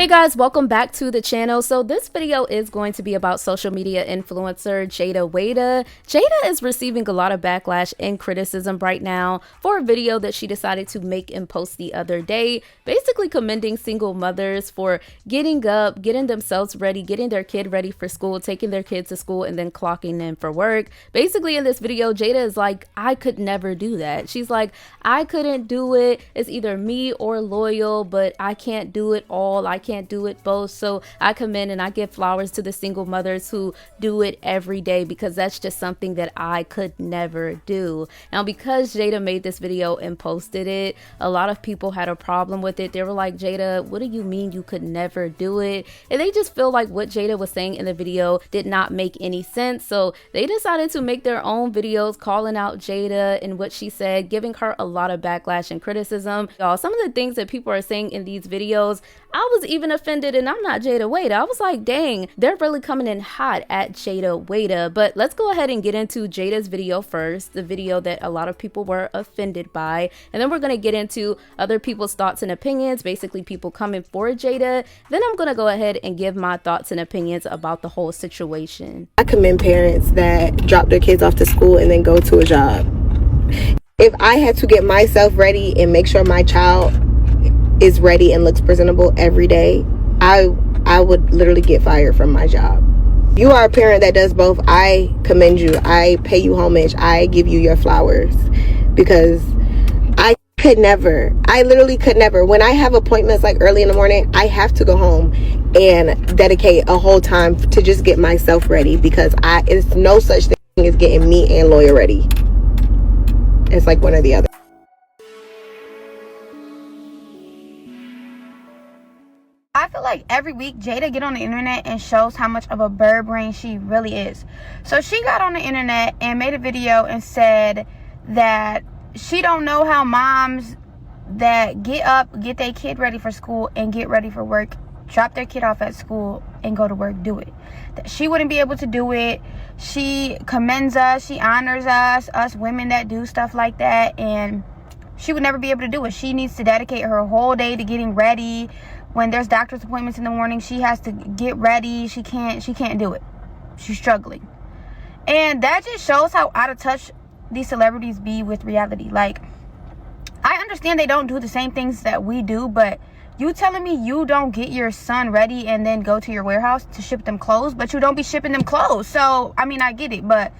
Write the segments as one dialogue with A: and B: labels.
A: Hey guys, welcome back to the channel. So this video is going to be about social media influencer Jayda Wayda. Jayda is receiving a lot of backlash and criticism right now for a video that she decided to make and post the other day, basically commending single mothers for getting up, getting themselves ready, getting their kid ready for school, taking their kids to school, and then clocking in for work. Basically in this video, Jayda is like, I could never do that. She's like, I couldn't do it. It's either me or loyal, but I can't do it all. I can't do it both. So I commend and I give flowers to the single mothers who do it every day, because that's just something that I could never do. Now, because Jayda made this video and posted it, a lot of people had a problem with it. They were like, Jayda, what do you mean you could never do it? And they just feel like what Jayda was saying in the video did not make any sense. So they decided to make their own videos calling out Jayda and what she said, giving her a lot of backlash and criticism. Y'all, some of the things that people are saying in these videos, I was even offended, and I'm not Jayda Wayda. I was like, dang, they're really coming in hot at Jayda Wayda. But let's go ahead and get into Jayda's video first, the video that a lot of people were offended by. And then we're going to get into other people's thoughts and opinions, basically people coming for Jayda. Then I'm going to go ahead and give my thoughts and opinions about the whole situation.
B: I commend parents that drop their kids off to school and then go to a job. If I had to get myself ready and make sure my child is ready and looks presentable every day, I would literally get fired from my job. You are a parent that does both. I commend you. I pay you homage. I give you your flowers, because I could never. I literally could never. When I have appointments like early in the morning, I have to go home and dedicate a whole time to just get myself ready, because it's no such thing as getting me and Lawyer ready. It's like one or the other.
C: I feel like every week Jayda get on the internet and shows how much of a bird brain she really is. So she got on the internet and made a video and said that she don't know how moms that get up, get their kid ready for school and get ready for work, drop their kid off at school and go to work, do it. That she wouldn't be able to do it. She commends us, she honors us women that do stuff like that, and she would never be able to do it. She needs to dedicate her whole day to getting ready. When there's doctor's appointments in the morning, she has to get ready. She can't do it. She's struggling. And that just shows how out of touch these celebrities be with reality. Like, I understand they don't do the same things that we do, but you telling me you don't get your son ready and then go to your warehouse to ship them clothes, but you don't be shipping them clothes. So, I mean, I get it, but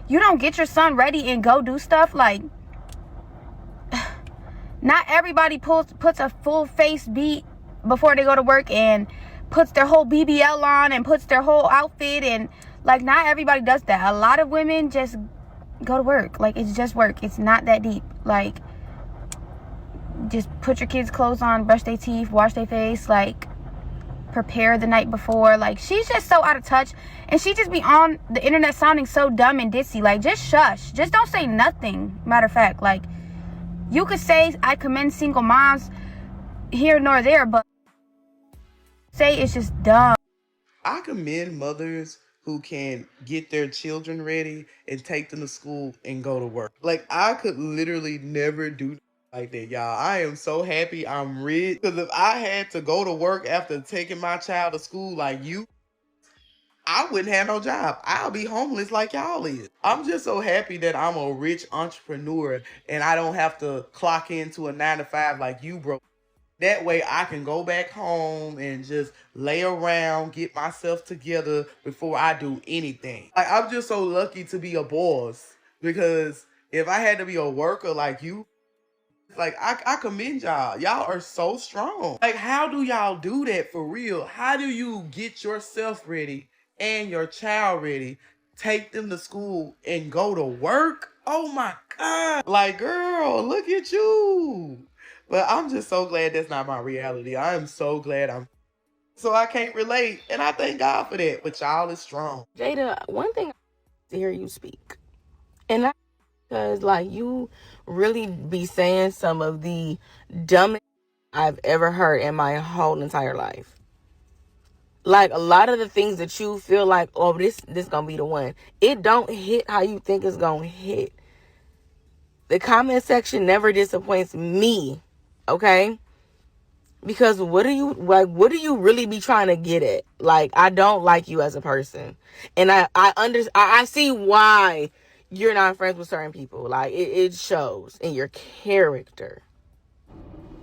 C: you don't get your son ready and go do stuff. Like, not everybody puts a full face beat before they go to work and puts their whole BBL on and puts their whole outfit, and like, not everybody does that. A lot of women just go to work. Like, it's just work. It's not that deep. Like, just put your kids' clothes on, brush their teeth, wash their face, like, prepare the night before. Like, she's just so out of touch, and she just be on the internet sounding so dumb and ditzy. Like, just shush. Just don't say nothing. Matter of fact, like, you could say I commend single moms here nor there, but say it's just dumb.
D: I commend mothers who can get their children ready and take them to school and go to work. Like, I could literally never do like that, y'all. I am so happy I'm rich, because if I had to go to work after taking my child to school like you, I wouldn't have no job. I'll be homeless like y'all is. I'm just so happy that I'm a rich entrepreneur and I don't have to clock into a 9-to-5 like you, bro. That way I can go back home and just lay around, get myself together before I do anything. Like, I'm just so lucky to be a boss, because if I had to be a worker like you, like, I commend y'all. Y'all are so strong. Like, how do y'all do that for real? How do you get yourself ready and your child ready, take them to school and go to work? Oh my God. Like, girl, look at you. But I'm just so glad that's not my reality. I am so glad so I can't relate. And I thank God for that. But y'all is strong.
E: Jayda, one thing I hear you speak, and that's because, like, you really be saying some of the dumbest I've ever heard in my whole entire life. Like, a lot of the things that you feel like, oh, this gonna be the one, it don't hit how you think it's gonna hit. The comment section never disappoints me, okay? Because what do you really be trying to get at? Like, I don't like you as a person. And I see why you're not friends with certain people. Like, it shows in your character.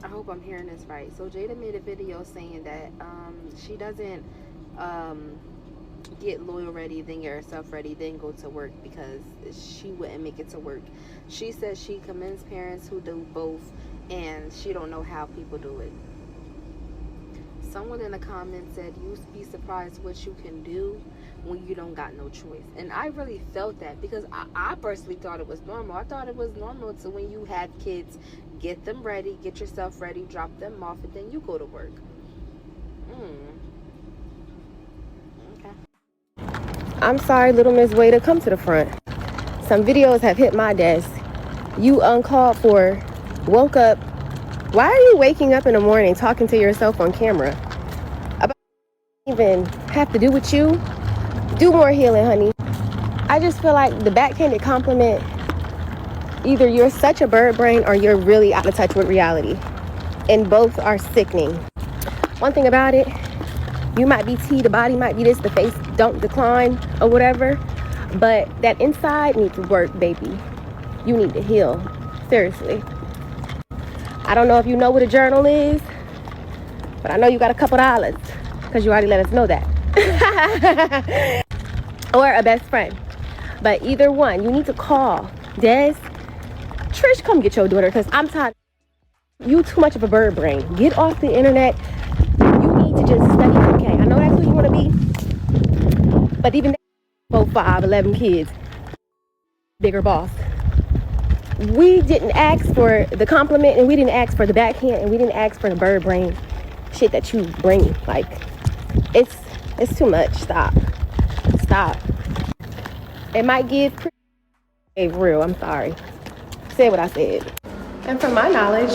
A: I hope I'm hearing this right. So Jayda made a video saying that she doesn't get loyal ready, then get herself ready, then go to work, because she wouldn't make it to work. She says she commends parents who do both, and she don't know how people do it. Someone in the comments said, you'd be surprised what you can do when you don't got no choice. And I really felt that, because I personally thought it was normal. I thought it was normal to, when you had kids, get them ready, get yourself ready, drop them off, and then you go to work. Okay.
B: I'm sorry, little Miss Wayda, come to the front. Some videos have hit my desk. You uncalled for, woke up. Why are you waking up in the morning talking to yourself on camera? About even have to do with you? Do more healing, honey. I just feel like the backhanded compliment, either you're such a bird brain or you're really out of touch with reality. And both are sickening. One thing about it, you might be T, the body might be this, the face don't decline or whatever, but that inside needs work, baby. You need to heal. Seriously. I don't know if you know what a journal is, but I know you got a couple dollars, because you already let us know that. Or a best friend. But either one, you need to call Des. Trish, come get your daughter, because I'm tired. You too much of a bird brain. Get off the internet. You need to just study. Okay, I know that's who you want to be, but even 4, 5, 11 kids, bigger boss. We didn't ask for the compliment, and we didn't ask for the backhand, and we didn't ask for the bird brain shit that you bring. Like, it's too much. Stop. It might give real. I'm sorry. Say what I said. And from my knowledge,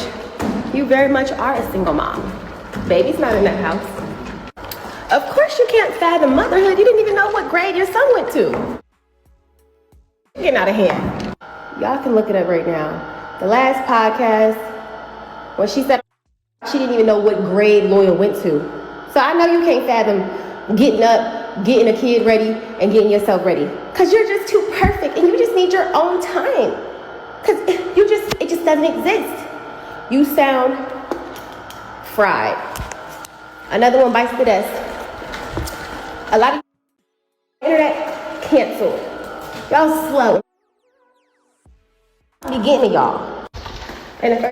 B: you very much are a single mom. Baby's not in that house. Of course you can't fathom motherhood. You didn't even know what grade your son went to. Getting out of hand. Y'all can look it up right now. The last podcast, when she said she didn't even know what grade Loyal went to. So I know you can't fathom getting up, getting a kid ready, and getting yourself ready. Because you're just too perfect, and you just need your own time. Because it just doesn't exist. You sound fried. Another one bites the dust. A lot of internet canceled. Y'all slow. Be getting to y'all. And if I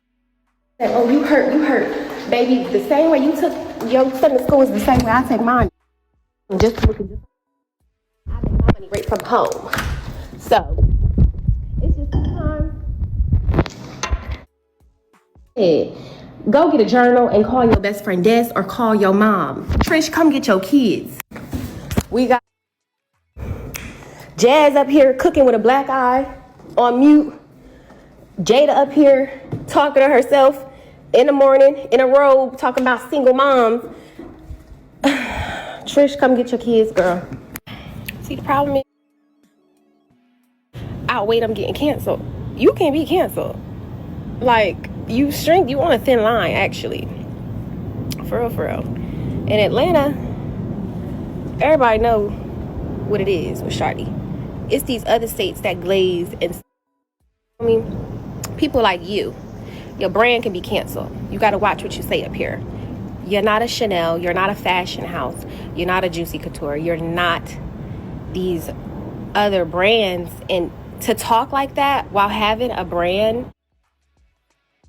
B: say, oh, you hurt. Baby, the same way you took your son to school is the same way I take mine. I make my money right from home. So, it's just time. Go get a journal and call your best friend Des, or call your mom. Trish, come get your kids. We got Jazz up here cooking with a black eye on mute. Jayda up here talking to herself in the morning in a robe, talking about single moms. Trish, come get your kids, girl. See, the problem is, wait, I'm getting canceled. You can't be canceled. Like, you on a thin line, actually. For real. In Atlanta, everybody know what it is with Shardy. It's these other states that glaze, and I mean, people like you, your brand can be canceled. You got to watch what you say up here. You're not a Chanel. You're not a fashion house. You're not a Juicy Couture. You're not these other brands. And to talk like that while having a brand.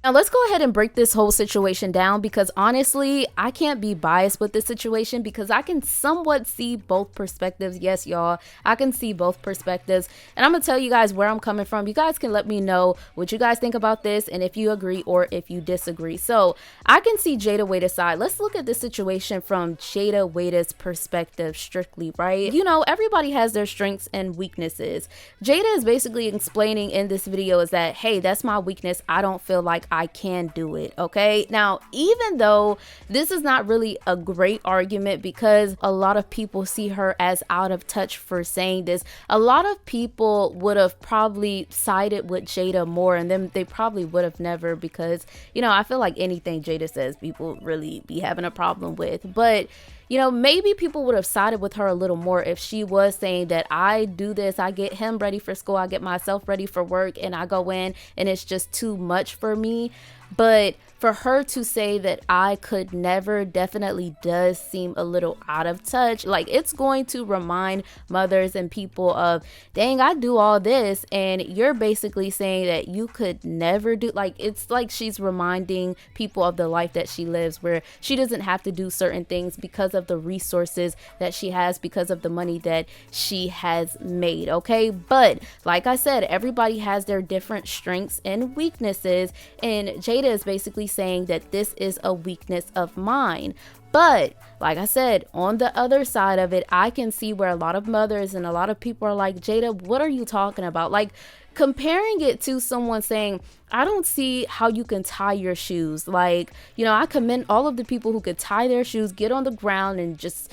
A: Now let's go ahead and break this whole situation down, because honestly, I can't be biased with this situation because I can somewhat see both perspectives. Yes, y'all, I can see both perspectives, and I'm gonna tell you guys where I'm coming from. You guys can let me know what you guys think about this and if you agree or if you disagree. So I can see Jayda Wayda's side. Let's look at this situation from Jayda Wayda's perspective strictly, right? You know, everybody has their strengths and weaknesses. Jayda is basically explaining in this video is that, hey, that's my weakness. I don't feel like I can do it. Okay, now even though this is not really a great argument, because a lot of people see her as out of touch for saying this, a lot of people would have probably sided with Jayda more, and then they probably would have never, because I feel like anything Jayda says people really be having a problem with. But maybe people would have sided with her a little more if she was saying that I do this, I get him ready for school, I get myself ready for work, and I go in and it's just too much for me. But for her to say that I could never definitely does seem a little out of touch. Like, it's going to remind mothers and people of, dang, I do all this and you're basically saying that you could never do. Like, it's like she's reminding people of the life that she lives, where she doesn't have to do certain things because of the resources that she has, because of the money that she has made. Okay, but like I said, everybody has their different strengths and weaknesses, and Jayda is basically saying that this is a weakness of mine. But like I said, on the other side of it, I can see where a lot of mothers and a lot of people are like, Jayda, what are you talking about? Like, comparing it to someone saying, I don't see how you can tie your shoes. Like, I commend all of the people who could tie their shoes, get on the ground and just,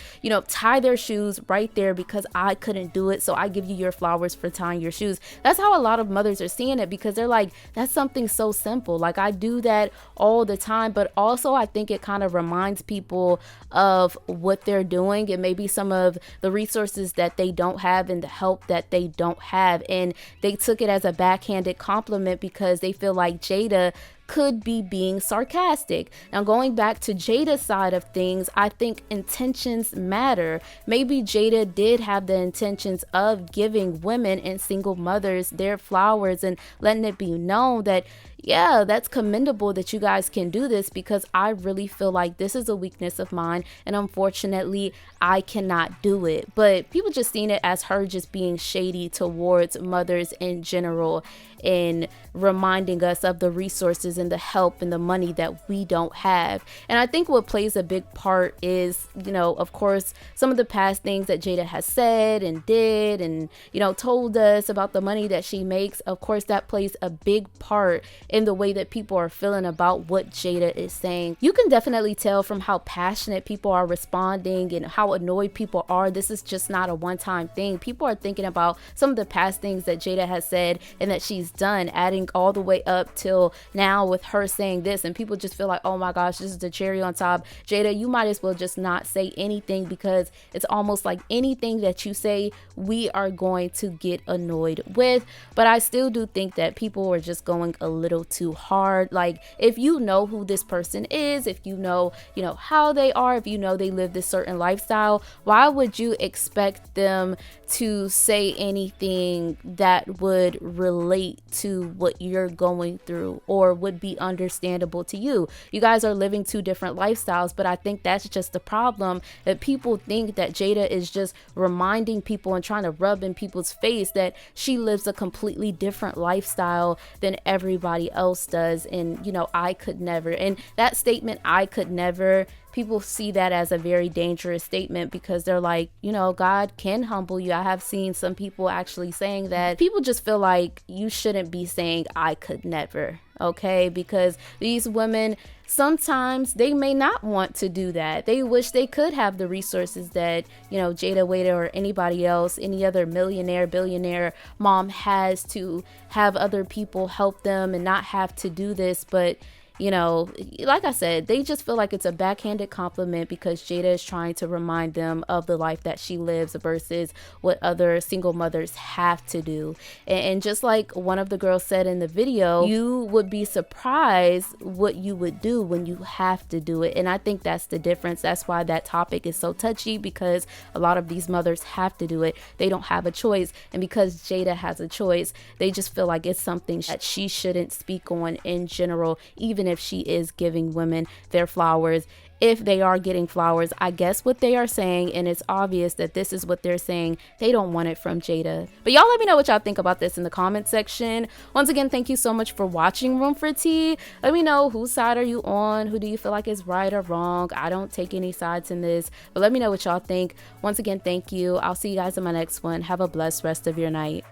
A: tie their shoes right there, because I couldn't do it. So I give you your flowers for tying your shoes. That's how a lot of mothers are seeing it, because they're like, that's something so simple. Like, I do that all the time. But also, I think it kind of reminds people of what they're doing, and maybe some of the resources that they don't have and the help that they don't have. And they took it as a backhanded compliment because they feel like Jayda could be being sarcastic. Now, going back to Jayda's side of things, I think intentions matter. Maybe Jayda did have the intentions of giving women and single mothers their flowers and letting it be known that, yeah, that's commendable that you guys can do this, because I really feel like this is a weakness of mine and unfortunately I cannot do it. But people just seen it as her just being shady towards mothers in general, and reminding us of the resources and the help and the money that we don't have. And I think what plays a big part is, of course, some of the past things that Jayda has said and did and, told us about the money that she makes. Of course, that plays a big part in the way that people are feeling about what Jayda is saying. You can definitely tell from how passionate people are responding and how annoyed people are. This is just not a one-time thing. People are thinking about some of the past things that Jayda has said and that she's done, adding all the way up till now with her saying this, and people just feel like, oh my gosh, this is the cherry on top. Jayda, you might as well just not say anything, because it's almost like anything that you say we are going to get annoyed with. But I still do think that people are just going a little too hard. Like, if you know who this person is, if you know how they are, if you know they live this certain lifestyle, why would you expect them to say anything that would relate to what you're going through or would be understandable to you? You guys are living two different lifestyles, but I think that's just the problem, that people think that Jayda is just reminding people and trying to rub in people's face that she lives a completely different lifestyle than everybody else does. And I could never. And that statement, I could never, people see that as a very dangerous statement, because they're like, God can humble you. I have seen some people actually saying that. People just feel like you shouldn't be saying I could never, okay? Because these women, sometimes they may not want to do that. They wish they could have the resources that, Jayda Wayda or anybody else, any other millionaire, billionaire mom has, to have other people help them and not have to do this. But like I said, they just feel like it's a backhanded compliment because Jayda is trying to remind them of the life that she lives versus what other single mothers have to do. And just like one of the girls said in the video, you would be surprised what you would do when you have to do it. And I think that's the difference. That's why that topic is so touchy, because a lot of these mothers have to do it. They don't have a choice. And because Jayda has a choice, they just feel like it's something that she shouldn't speak on in general, even if she is giving women their flowers. If they are getting flowers, I guess what they are saying, and it's obvious that this is what they're saying, they don't want it from Jayda. But y'all let me know what y'all think about this in the comment section. Once again, thank you so much for watching Room for Tea. Let me know, whose side are you on? Who do you feel like is right or wrong? I don't take any sides in this, but let me know what y'all think. Once again, thank you. I'll see you guys in my next one. Have a blessed rest of your night.